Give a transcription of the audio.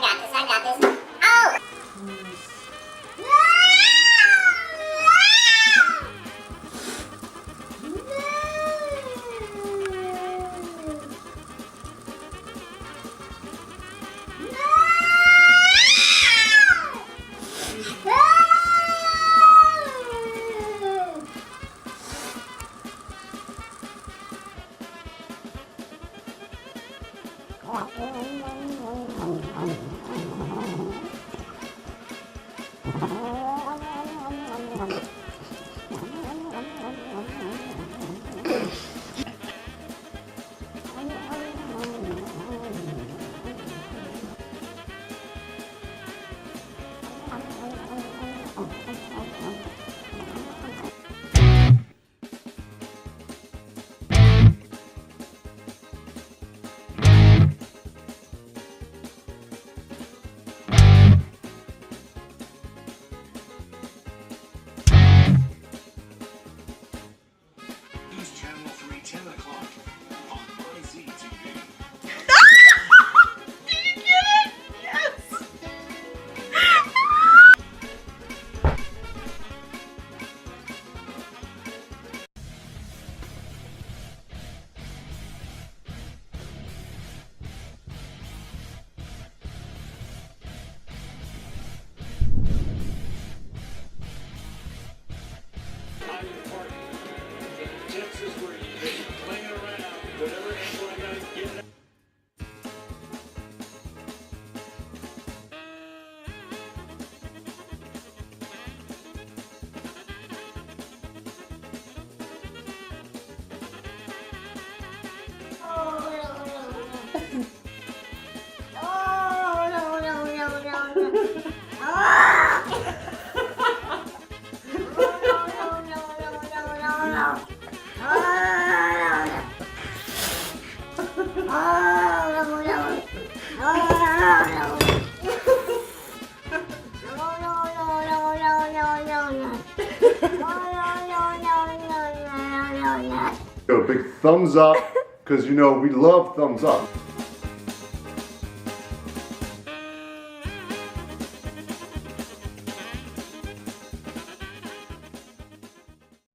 got this, I got this. Oh! Channel 3, 10 o'clock on IZTV. Did you get it? Yes! Texas, where you just playing around, whatever angle I gotta get. A big thumbs up, because you know we love thumbs up.